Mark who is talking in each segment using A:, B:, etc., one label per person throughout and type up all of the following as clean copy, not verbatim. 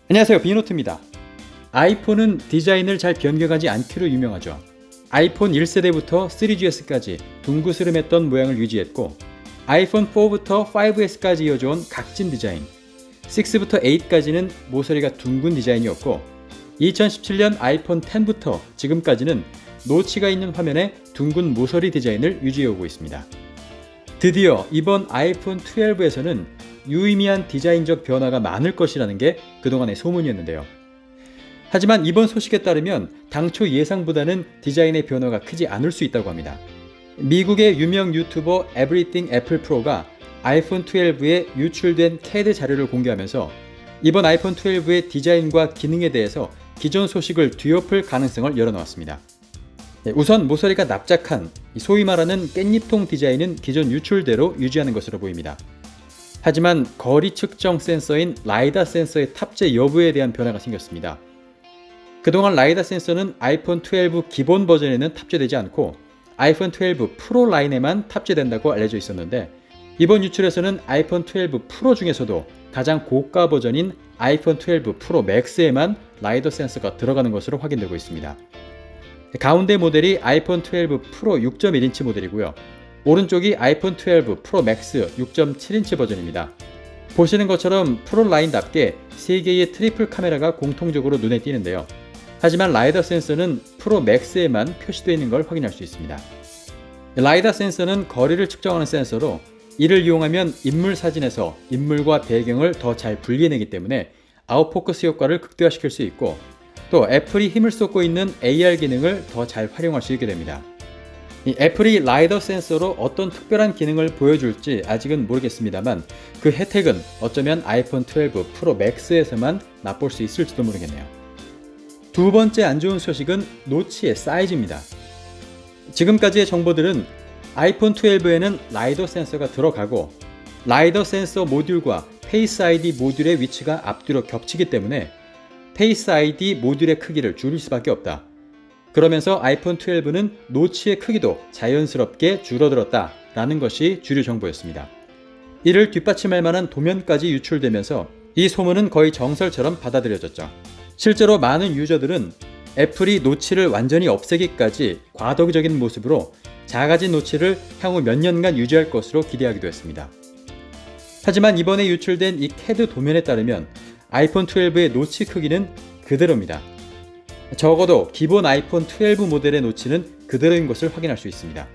A: 안녕하세요, 비노트입니다. 아이폰은 디자인을 잘 변경하지 않기로 유명하죠. 아이폰 1세대부터 3GS까지 둥그스름했던 모양을 유지했고, 아이폰 4부터 5S까지 이어져온 각진 디자인, 6부터 8까지는 모서리가 둥근 디자인이었고, 2017년 아이폰 10부터 지금까지는 노치가 있는 화면에 둥근 모서리 디자인을 유지해오고 있습니다. 드디어 이번 아이폰 12에서는 유의미한 디자인적 변화가 많을 것이라는 게 그동안의 소문이었는데요. 하지만 이번 소식에 따르면 당초 예상보다는 디자인의 변화가 크지 않을 수 있다고 합니다. 미국의 유명 유튜버 Everything Apple Pro가 아이폰 12에 유출된 CAD 자료를 공개하면서 이번 아이폰 12의 디자인과 기능에 대해서 기존 소식을 뒤엎을 가능성을 열어놓았습니다. 우선 모서리가 납작한 소위 말하는 깻잎통 디자인은 기존 유출대로 유지하는 것으로 보입니다. 하지만 거리 측정 센서인 라이다 센서의 탑재 여부에 대한 변화가 생겼습니다. 그동안 라이다 센서는 아이폰 12 기본 버전에는 탑재되지 않고 아이폰 12 프로 라인에만 탑재된다고 알려져 있었는데, 이번 유출에서는 아이폰 12 프로 중에서도 가장 고가 버전인 아이폰 12 프로 맥스에만 라이더 센서가 들어가는 것으로 확인되고 있습니다. 가운데 모델이 아이폰 12 프로 6.1인치 모델이고요. 오른쪽이 아이폰 12 프로 맥스 6.7인치 버전입니다. 보시는 것처럼 프로 라인답게 3개의 트리플 카메라가 공통적으로 눈에 띄는데요. 하지만 라이더 센서는 프로 맥스에만 표시되어 있는 걸 확인할 수 있습니다. 라이더 센서는 거리를 측정하는 센서로, 이를 이용하면 인물 사진에서 인물과 배경을 더 잘 분리해내기 때문에 아웃포커스 효과를 극대화시킬 수 있고, 또 애플이 힘을 쏟고 있는 AR 기능을 더 잘 활용할 수 있게 됩니다. 이 애플이 라이더 센서로 어떤 특별한 기능을 보여줄지 아직은 모르겠습니다만, 그 혜택은 어쩌면 아이폰 12 프로 맥스에서만 맛볼 수 있을지도 모르겠네요. 두 번째 안 좋은 소식은 노치의 사이즈입니다. 지금까지의 정보들은 아이폰 12에는 라이더 센서가 들어가고, 라이더 센서 모듈과 페이스 아이디 모듈의 위치가 앞뒤로 겹치기 때문에 페이스 아이디 모듈의 크기를 줄일 수밖에 없다. 그러면서 아이폰 12는 노치의 크기도 자연스럽게 줄어들었다 라는 것이 주류 정보였습니다. 이를 뒷받침할 만한 도면까지 유출되면서 이 소문은 거의 정설처럼 받아들여졌죠. 실제로 많은 유저들은 애플이 노치를 완전히 없애기까지 과도기적인 모습으로 작아진 노치를 향후 몇 년간 유지할 것으로 기대하기도 했습니다. 하지만 이번에 유출된 이 CAD 도면에 따르면 아이폰 12의 노치 크기는 그대로입니다. 적어도 기본 아이폰 12 모델의 노치는 그대로인 것을 확인할 수 있습니다.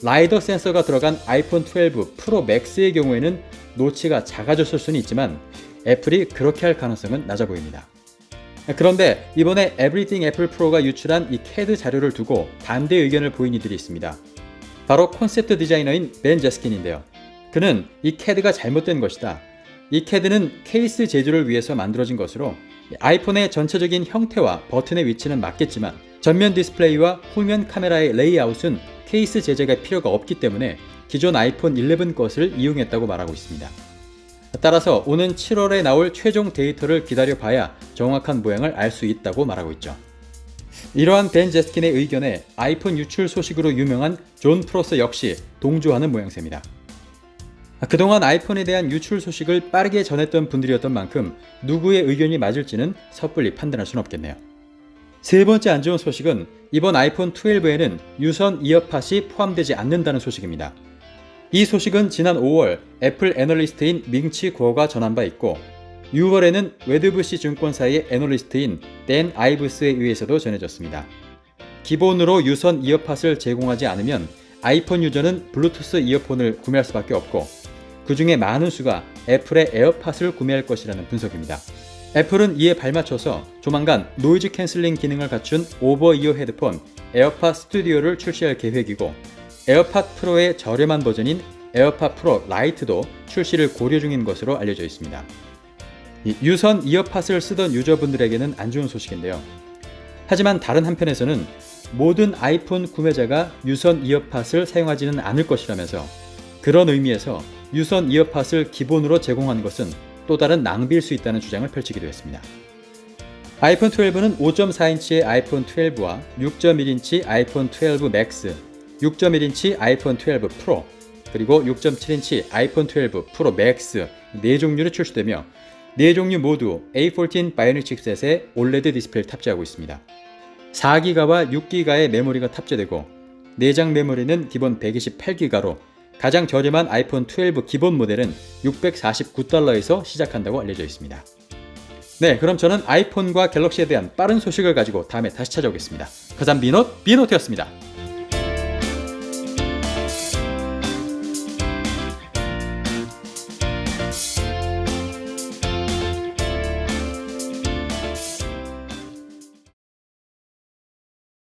A: 라이더 센서가 들어간 아이폰 12 프로 맥스의 경우에는 노치가 작아졌을 수는 있지만 애플이 그렇게 할 가능성은 낮아 보입니다. 그런데 이번에 Everything Apple Pro가 유출한 이 CAD 자료를 두고 반대 의견을 보인 이들이 있습니다. 바로 콘셉트 디자이너인 벤 제스킨인데요. 그는 이 CAD가 잘못된 것이다. 이 CAD는 케이스 제조를 위해서 만들어진 것으로 아이폰의 전체적인 형태와 버튼의 위치는 맞겠지만 전면 디스플레이와 후면 카메라의 레이아웃은 케이스 제작의 필요가 없기 때문에 기존 아이폰 11 것을 이용했다고 말하고 있습니다. 따라서 오는 7월에 나올 최종 데이터를 기다려봐야 정확한 모양을 알 수 있다고 말하고 있죠. 이러한 벤 제스킨의 의견에 아이폰 유출 소식으로 유명한 존 프로서 역시 동조하는 모양새입니다. 그동안 아이폰에 대한 유출 소식을 빠르게 전했던 분들이었던 만큼 누구의 의견이 맞을지는 섣불리 판단할 수는 없겠네요. 세 번째 안 좋은 소식은 이번 아이폰 12에는 유선 이어팟이 포함되지 않는다는 소식입니다. 이 소식은 지난 5월 애플 애널리스트인 밍치 구어가 전한 바 있고, 6월에는 웨드부시 증권사의 애널리스트인 댄 아이브스에 의해서도 전해졌습니다. 기본으로 유선 이어팟을 제공하지 않으면 아이폰 유저는 블루투스 이어폰을 구매할 수밖에 없고, 그 중에 많은 수가 애플의 에어팟을 구매할 것이라는 분석입니다. 애플은 이에 발맞춰서 조만간 노이즈 캔슬링 기능을 갖춘 오버이어 헤드폰 에어팟 스튜디오를 출시할 계획이고, 에어팟 프로의 저렴한 버전인 에어팟 프로 라이트도 출시를 고려 중인 것으로 알려져 있습니다. 유선 이어팟을 쓰던 유저분들에게는 안 좋은 소식인데요. 하지만 다른 한편에서는 모든 아이폰 구매자가 유선 이어팟을 사용하지는 않을 것이라면서, 그런 의미에서 유선 이어팟을 기본으로 제공하는 것은 또 다른 낭비일 수 있다는 주장을 펼치기도 했습니다. 아이폰 12는 5.4인치의 아이폰 12와 6.1인치 아이폰 12 맥스, 6.1인치 아이폰 12 프로, 그리고 6.7인치 아이폰 12 프로 맥스 4종류로 출시되며 네 종류 모두 A14 바이오닉 칩셋에 OLED 디스플레이를 탑재하고 있습니다. 4기가와 6기가의 메모리가 탑재되고 내장 메모리는 기본 128기가로 가장 저렴한 아이폰 12 기본 모델은 $649에서 시작한다고 알려져 있습니다. 네, 그럼 저는 아이폰과 갤럭시에 대한 빠른 소식을 가지고 다음에 다시 찾아오겠습니다. 가산 비노트였습니다.